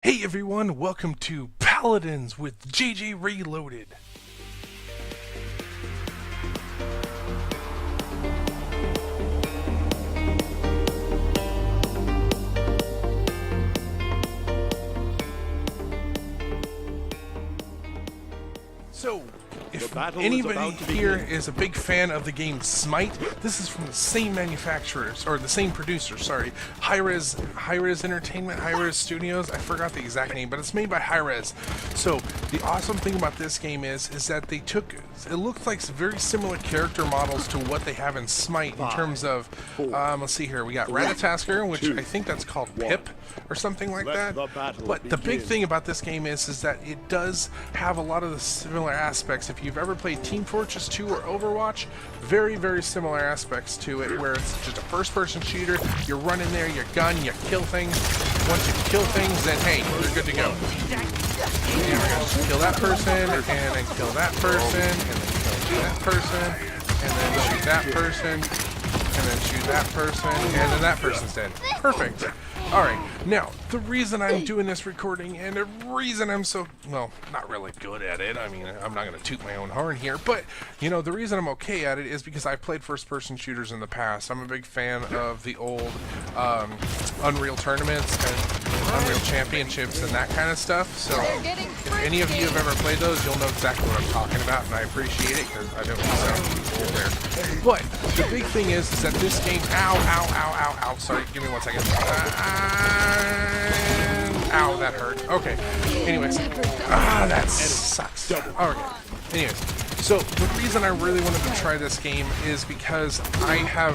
Hey everyone, welcome to Paladins with JJ Reloaded. So, if anybody here is a big fan of the game Smite, this is from the same manufacturers, or the same producers, sorry. Hi-Rez Entertainment, Hi-Rez Studios, I forgot the exact name, but it's made by Hi-Rez. So, the awesome thing about this game is that they took, it looks like very similar character models to what they have in Smite in terms of, let's see here, we got Ratatasker, which I think that's called Pip, or something like that. But the big thing about this game is that it does have a lot of the similar aspects. If you've ever played Team Fortress 2 or Overwatch, very, very similar aspects to it, where it's just a first-person shooter. You're running there, your gun, you kill things. Once you kill things, then hey, you're good to go. And we're gonna just kill that person, and then kill that person, and then kill that person, and then shoot that person, and then shoot that person, and then that person's dead. Perfect. Alright, now, the reason I'm doing this recording, and the reason I'm so, well, not really good at it, I mean, I'm not going to toot my own horn here, but, you know, the reason I'm okay at it is because I've played first-person shooters in the past. I'm a big fan of the old Unreal tournaments and Unreal Championships and that kind of stuff, so if any of you have ever played those, you'll know exactly what I'm talking about, and I appreciate it, because I don't sound cool there. But, the big thing is that this game, ow, sorry, give me 1 second. Ow, that hurt. Okay. Anyways. That sucks. Okay. Anyways. So, the reason I really wanted to try this game is because I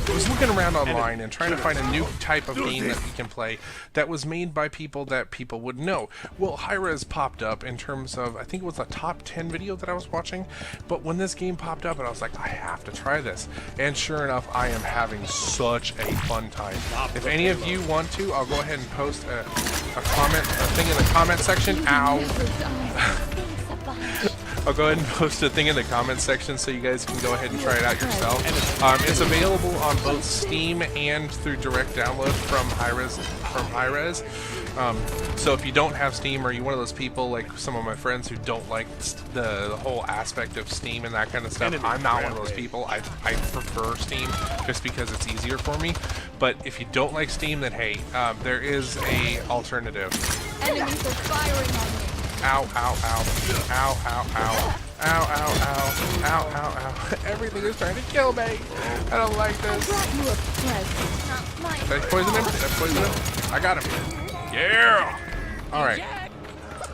was looking around online and trying to find a new type of game that you can play that was made by people that people would know. Well, Hi-Rez popped up in terms of, I think it was a top 10 video that I was watching, but when this game popped up and I was like, I have to try this. And sure enough, I am having such a fun time. If any of you want to, I'll go ahead and post a thing in the comment section. Ow. I'll go ahead and post a thing in the comments section so you guys can go ahead and try it out yourself. It's available on both Steam and through direct download from Hi-Rez. So if you don't have Steam, or you're one of those people like some of my friends who don't like the whole aspect of Steam and that kind of stuff, I'm not one of those people. I prefer Steam just because it's easier for me. But if you don't like Steam, then hey, there is a alternative. Enemies are firing on me. Ow, ow, ow. Ow, ow, ow. Ow, ow, ow. Ow, ow, ow. Everything is trying to kill me. I don't like this. Did I poison him? Did I poison him? I got him. Yeah! Alright.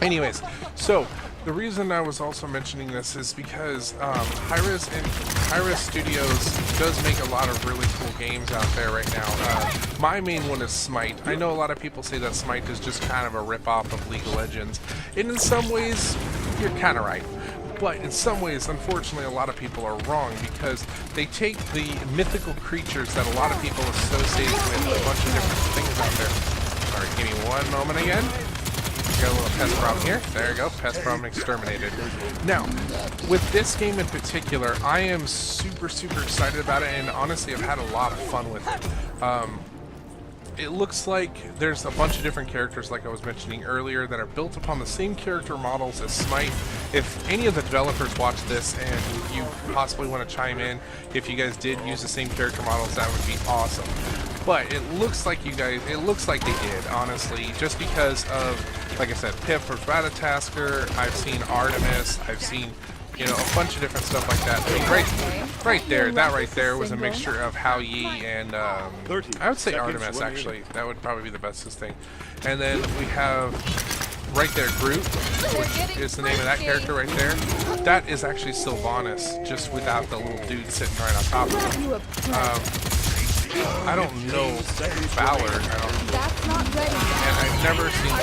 Anyways, so the reason I was also mentioning this is because Hi-Rez Studios does make a lot of really cool games out there right now. My main one is Smite. I know a lot of people say that Smite is just kind of a rip-off of League of Legends, and in some ways, you're kind of right. But in some ways, unfortunately, a lot of people are wrong, because they take the mythical creatures that a lot of people associate with a bunch of different things out there. Sorry, give me 1 moment again. Got a little pest problem here. There you go. Pest problem exterminated. Now, with this game in particular, I am super, super excited about it, and honestly, I've had a lot of fun with it. It looks like there's a bunch of different characters, like I was mentioning earlier, that are built upon the same character models as Smite. If any of the developers watch this and you possibly want to chime in, if you guys did use the same character models, that would be awesome. But it looks like they did, honestly, just because of, like I said, Pip or Ratatasker, I've seen Artemis, I've seen, you know, a bunch of different stuff like that. I mean, right there, that right there was a mixture of Hao Yi and, I would say Artemis, actually. That would probably be the bestest thing. And then we have, right there, Groot, which is the name of that character right there. That is actually Sylvanas, just without the little dude sitting right on top of him. I don't know Valor. That's not ready. And I've never seen.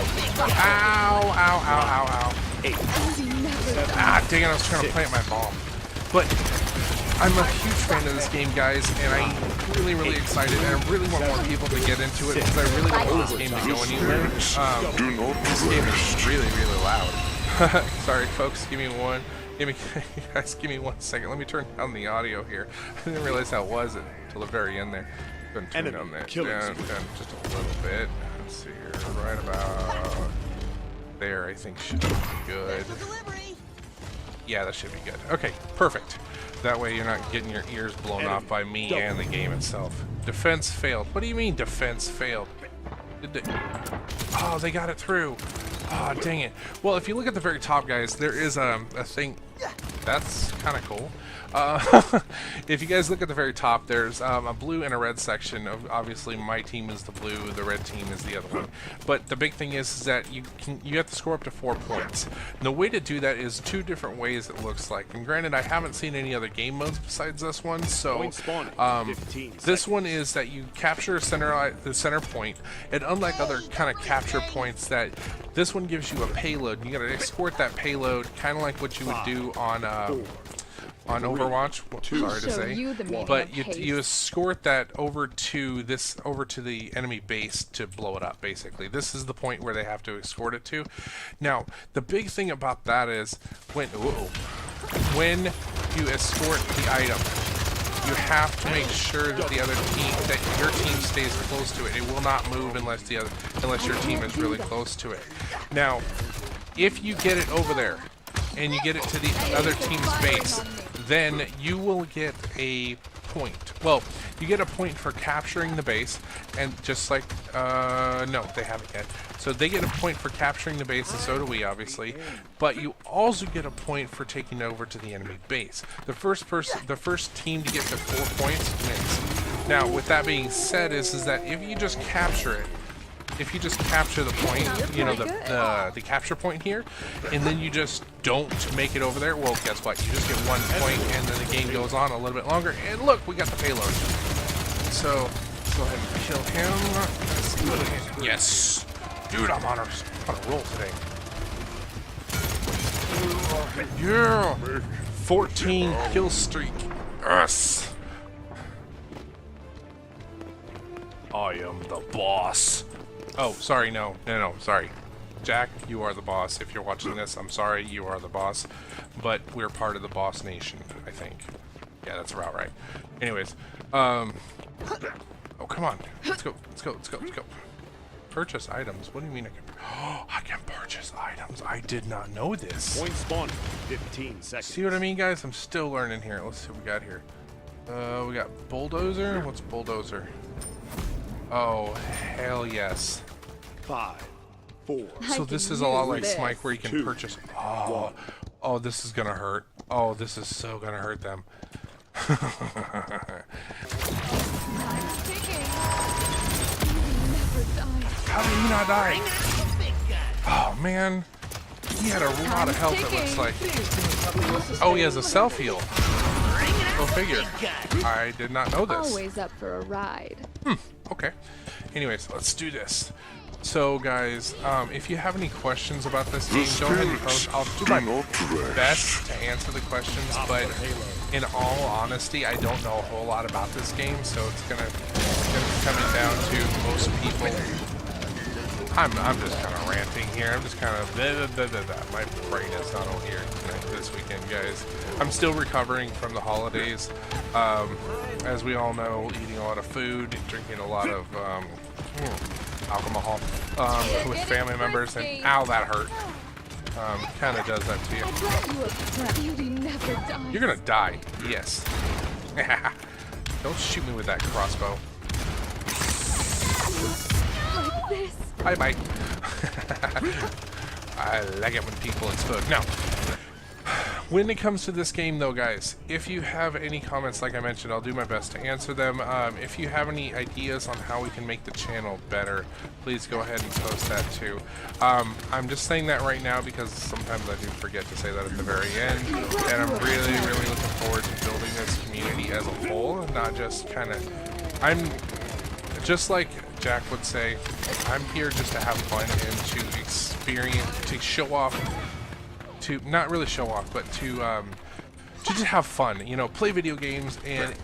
Ow! Ow! Ow! Ow! Ow! Dang it! I was trying to plant my bomb. But I'm a huge fan of this game, guys, and I'm really, really excited. And I really want more people to get into it because I really don't want this game to go anywhere. This game is really, really loud. Sorry, folks. Give me 1 second. Let me turn down the audio here. I didn't realize how it was until the very end there. Gonna turn down that down just a little bit. Let's see here, right about there, I think should be good. Yeah, that should be good. Okay, perfect. That way you're not getting your ears blown off by me and the game itself. Defense failed. What do you mean defense failed? Did they... Oh, they got it through. Oh, dang it. Well, if you look at the very top, guys, there is a thing. That's kind of cool. If you guys look at the very top, there's a blue and a red section. Obviously, my team is the blue, the red team is the other one. But the big thing is that you have to score up to 4 points. And the way to do that is 2 different ways, it looks like. And granted, I haven't seen any other game modes besides this one. So this one is that you capture the center point, and unlike other kind of capture points, that this one gives you a payload. You got to escort that payload, kind of like what you would do on Overwatch, sorry to say, but you escort that over to the enemy base to blow it up. Basically, this is the point where they have to escort it to. Now, the big thing about that is when you escort the item, you have to make sure that your team stays close to it. It will not move unless your team is really close to it. Now, if you get it over there and you get it to the other team's base, then you will get a point. Well, you get a point for capturing the base, and just like, no, they haven't yet. So they get a point for capturing the base, and so do we, obviously. But you also get a point for taking over to the enemy base. The first team to get to 4 points wins. Now, with that being said, is that if you just capture it, if you just capture the point, you know, the capture point here, and then you just don't make it over there, well, guess what? You just get 1 point, and then the game goes on a little bit longer. And look, we got the payload. So go ahead and kill him. Yes, dude, I'm on a roll today. Yeah, 14 kill streak. Yes. I am the boss. Oh, sorry, no, sorry. Jack, you are the boss. If you're watching this, I'm sorry, you are the boss. But we're part of the boss nation, I think. Yeah, that's about right. Anyways, oh, come on. Let's go. Purchase items. What do you mean I can... Oh, I can purchase items. I did not know this. Point spawn, 15 seconds. See what I mean, guys? I'm still learning here. Let's see what we got here. We got bulldozer. What's bulldozer? Oh, hell yes. 5, 4. So this is a lot like Smite, where you can purchase. Oh, this is gonna hurt. Oh, this is so gonna hurt them. How did he not die? Oh man, he had a lot of health. It looks like. Oh, he has a self heal. Go figure. I did not know this. Always up for a ride. Okay. Anyways, let's do this. So, guys, if you have any questions about this game, go ahead and post. I'll do my best to answer the questions, but in all honesty, I don't know a whole lot about this game, so it's gonna be coming down to most people. I'm just kind of ranting here. I'm just kind of my brain is not on here this weekend, guys. I'm still recovering from the holidays. As we all know, eating a lot of food, drinking a lot of alcohol with family members, and ow, that hurt. Kind of does that to you. You're gonna die. Yes. Don't shoot me with that crossbow. Like this. Bye. I like it when people explode. Now, when it comes to this game, though, guys, if you have any comments, like I mentioned, I'll do my best to answer them. If you have any ideas on how we can make the channel better, please go ahead and post that too. I'm just saying that right now because sometimes I do forget to say that at the very end, and I'm really looking forward to building this community as a whole, and not just kind of... I'm just like Jack would say, I'm here just to have fun and to experience, to show off, to not really show off, but to just have fun, you know, play video games and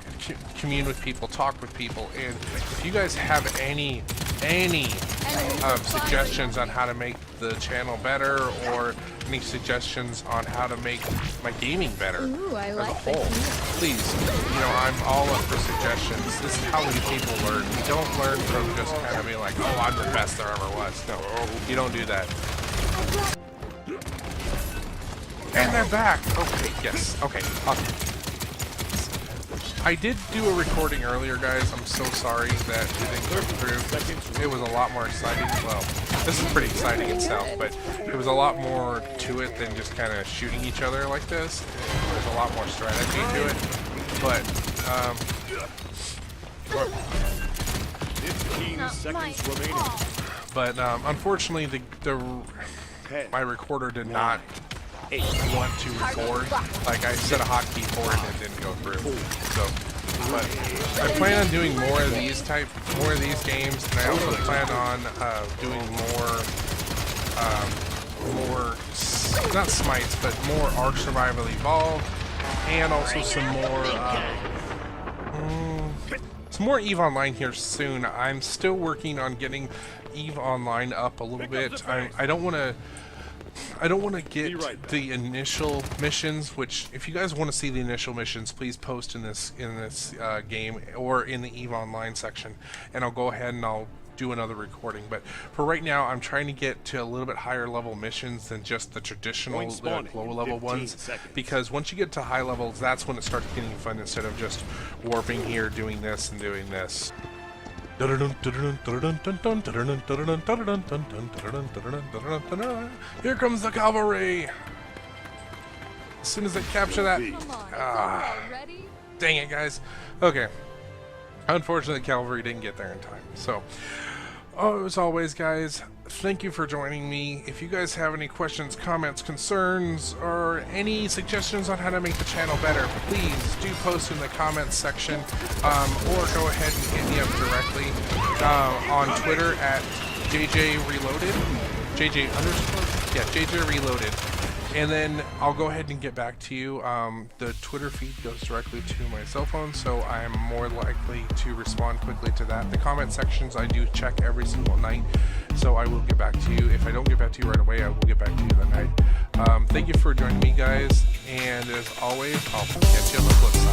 commune with people, talk with people. And if you guys have any suggestions on how to make the channel better, or any suggestions on how to make my gaming better as a whole, please, you know, I'm all up for suggestions. This is how we people learn. We don't learn from just kind of being like, oh, I'm the best there ever was. No, you don't do that. And they're back. Okay, yes. Okay, awesome. I did do a recording earlier, guys. I'm so sorry that it didn't go through. It was a lot more exciting. Well, this is pretty exciting itself, but it was a lot more to it than just kind of shooting each other like this. There's a lot more strategy to it. But, 15 seconds remaining. But unfortunately, my recorder did not want to record. Like, I set a hotkey for it and it didn't go through. So, but I plan on doing more of these games, and I also plan on doing more, not Smites, but more Ark Survival Evolved, and also some more EVE Online here soon. I'm still working on getting EVE Online up a little bit. I don't want to get the initial missions, which if you guys want to see the initial missions, please post in this game or in the EVE Online section, and I'll go ahead and I'll do another recording. But for right now, I'm trying to get to a little bit higher level missions than just the traditional low level ones, because once you get to high levels, that's when it starts getting fun instead of just warping here, doing this and doing this. Here comes the cavalry! As soon as they capture that... dang it, guys. Okay. Unfortunately, the cavalry didn't get there in time. So, as always, guys, thank you for joining me. If you guys have any questions, comments, concerns, or any suggestions on how to make the channel better, please do post in the comments section, or go ahead and hit me up directly on Twitter at JJ_Reloaded. JJ Reloaded. And then I'll go ahead and get back to you. The Twitter feed goes directly to my cell phone, so I'm more likely to respond quickly to that. The comment sections I do check every single night, so I will get back to you. If I don't get back to you right away, I will get back to you that night. Thank you for joining me, guys, and as always, I'll catch you on the flip side.